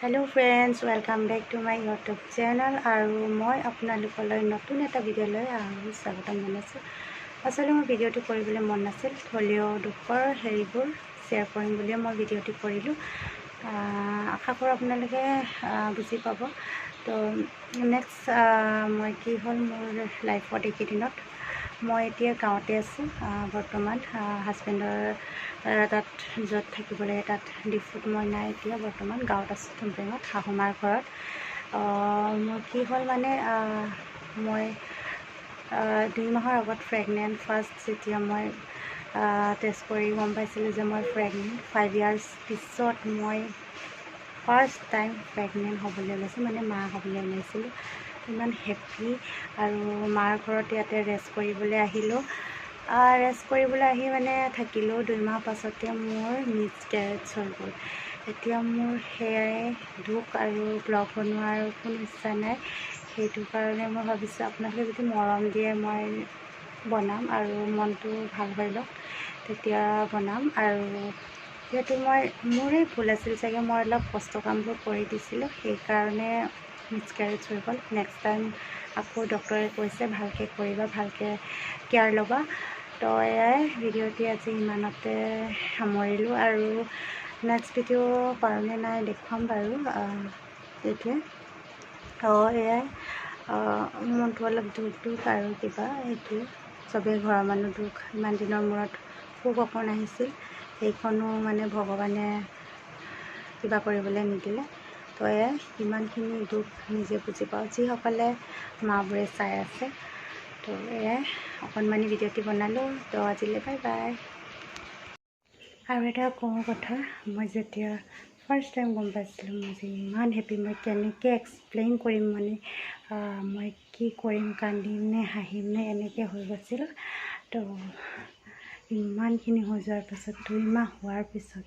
Hello friends, welcome back to my YouTube channel और मैं आपनालोकলৈ नतुन এটা ভিডিঅ' লৈ স্বাগতম জনাইছোঁ। আসলে মই ভিডিঅ'টো কৰিবলৈ মন নাছিল, হ'লেও দুখৰ হেৰিবোৰ শ্বেয়াৰ কৰিম বুলি মই ভিডিঅ'টো কৰিলোঁ। আশা কৰোঁ আপোনালোকে বুজি পাব। তো নেক্সট মই কি হ'ল মোৰ লাইফত এইকেইদিনত মই এতিয়া গাঁৱতে আছোঁ বৰ্তমান। হাজবেণ্ডৰ তাত য'ত থাকিব লাগে তাত ডিফুত মই নাই, এতিয়া বৰ্তমান গাঁৱত আছোঁ টুমটেঙত শাহুমাৰ ঘৰত। মোৰ কি হ'ল মানে মই 2 মাহৰ আগত প্ৰেগনেণ্ট। ফাৰ্ষ্ট যেতিয়া মই টেষ্ট কৰি গম পাইছিলোঁ যে মই প্ৰেগনেণ্ট, 5 ইয়াৰ্ছ পিছত মই ফাৰ্ষ্ট টাইম প্ৰেগনেণ্ট হ'বলৈ ওলাইছোঁ, মানে মা হ'বলৈ ওলাইছিলোঁ। ইমান হেপ্পী। আৰু মাৰ ঘৰত ইয়াতে ৰেষ্ট কৰিবলৈ আহিলোঁ। ৰেষ্ট কৰিবলৈ আহি মানে থাকিলোঁ। 2 মাহ পাছতে মোৰ মিছকেৰেজ হৈ গ'ল। এতিয়া মোৰ সেয়াই দুখ আৰু ব্লগ বনোৱাৰ কোনো ইচ্ছা নাই। সেইটো কাৰণে মই ভাবিছোঁ আপোনালোকে যদি মৰম দিয়ে মই বনাম আৰু মনটো ভাল হৈ লওক তেতিয়া বনাম। আৰু যিহেতু মোৰেই ভুল আছিল চাগে, মই অলপ কষ্ট কামবোৰ কৰি দিছিলোঁ, সেইকাৰণে মিছকেৰেজ হৈ গ'ল। নেক্সট টাইম আকৌ ডক্টৰে কৈছে ভালকৈ কৰিবা, ভালকৈ কেয়াৰ ল'বা। তো এয়াই ভিডিঅ'টি আজি ইমানতে সামৰিলোঁ আৰু নেক্সট ভিডিঅ' পাৰোঁনে নাই দেখুৱাম বাৰু এতিয়া। এয়াই মনটো অলপ দুখ আৰু কিবা এইটোৱে চবেই ঘৰৰ মানুহ দুখ। ইমান দিনৰ মূৰত সুখ অকণ আহিছিল, সেইখনো মানে ভগৱানে কিবা কৰিবলৈ নিদিলে। তো এয়াই ইমানখিনি দুখ নিজে বুজি পাওঁ যিসকলে মাবোৰে চাই আছে। তো এয়াই অকণমানি ভিডিঅ'টি বনালোঁ। তো আজিলৈ বাই বাই। আৰু এটা কওঁ কথা, মই যেতিয়া ফাৰ্ষ্ট টাইম গম পাইছিলোঁ মই যে ইমান হেপ্পী, মই কেনেকৈ এক্সপ্লেইন কৰিম, মানে মই কি কৰিম, কান্দিম নে হাঁহিম নে এনেকৈ হৈ গৈছিল। তো ইমানখিনি হৈ যোৱাৰ পাছত 2 মাহ হোৱাৰ পিছত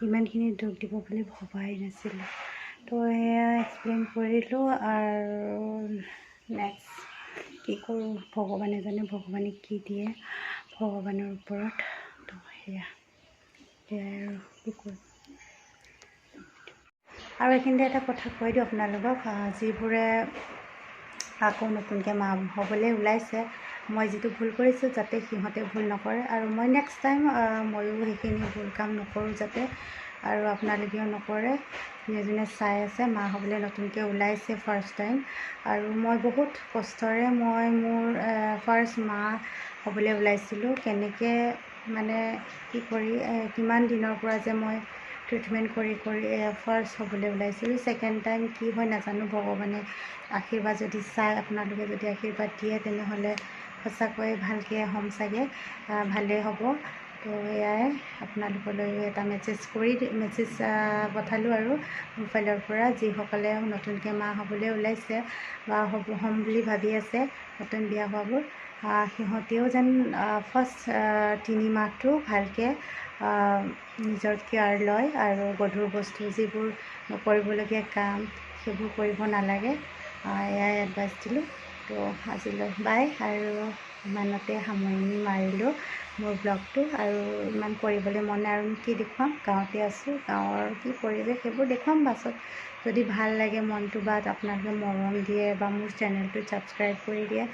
ইমানখিনি দুখ দিব বুলি ভবাই নাছিলোঁ। তো এয়া এক্সপ্লেইন কৰিলোঁ আৰু নেক্সট কি কৰোঁ ভগৱানে জানে, ভগৱানে কি দিয়ে ভগৱানৰ ওপৰত। তো সেয়াই আৰু কি কৰোঁ। আৰু এইখিনিতে এটা কথা কৈ দিওঁ আপোনালোকক, যিবোৰে আকৌ নতুনকৈ মা হ'বলৈ ওলাইছে, মই যিটো ভুল কৰিছোঁ যাতে সিহঁতে ভুল নকৰে আৰু মই নেক্সট টাইম ময়ো সেইখিনি ভুল কাম নকৰোঁ যাতে, আৰু আপোনালোকেও নকৰে। যোনে চাই আছে মা হ'বলৈ নতুনকৈ ওলাইছে ফাৰ্ষ্ট টাইম, আৰু মই বহুত কষ্টৰে মই মোৰ ফাৰ্ষ্ট মা হ'বলৈ ওলাইছিলোঁ। কেনেকৈ মানে কি কৰি কিমান দিনৰ পৰা যে মই ট্ৰিটমেণ্ট কৰি ফাৰ্ষ্ট হ'বলৈ ওলাইছিলোঁ। ছেকেণ্ড টাইম কি হয় নাজানো, ভগৱানে আশীৰ্বাদ যদি চাই, আপোনালোকে যদি আশীৰ্বাদ দিয়ে তেনেহ'লে সঁচাকৈ ভালকৈ হ'ম চাগে, ভালেই হ'ব। তো এয়াই আপোনালোকলৈ এটা মেছেজ পঠালোঁ আৰু মোৰ ফালৰ পৰা, যিসকলে নতুনকৈ মা হ'বলৈ ওলাইছে বা হ'ম বুলি ভাবি আছে, নতুন বিয়া হোৱাবোৰ, সিহঁতেও যেন ফাৰ্ষ্ট 3 মাহটো ভালকৈ নিজৰ কেয়াৰ লয় আৰু গধুৰ বস্তু যিবোৰ নকৰিবলগীয়া কাম সেইবোৰ কৰিব নালাগে। এয়াই এডভাইচ দিলোঁ। তো আজিলৈ বাই, আৰু ইমানতে সামৰণি মাৰিলোঁ মোৰ ব্লগটো। আৰু ইমান কৰিবলৈ মন নাই, আৰু কি দেখুৱাম, গাঁৱতে আছোঁ, গাঁৱৰ কি পৰিৱেশ সেইবোৰ দেখুৱাম পাছত। যদি ভাল লাগে মনটো বা আপোনালোকে মৰম দিয়ে বা মোৰ চেনেলটো ছাবস্ক্ৰাইব কৰি দিয়ে,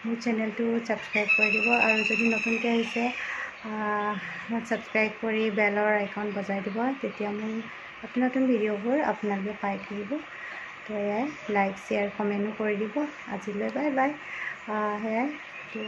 মোৰ চেনেলটো ছাবস্ক্ৰাইব কৰি দিব। আৰু যদি নতুনকৈ আহিছে ছাবস্ক্ৰাইব কৰি বেলৰ আইকন বজাই দিব, তেতিয়া মোৰ নতুন নতুন ভিডিঅ'বোৰ আপোনালোকে পাই থাকিব। তো এয়াই লাইক শ্বেয়াৰ কমেণ্টো কৰি দিব। আজিলৈ বাই বাই। সেয়াই তো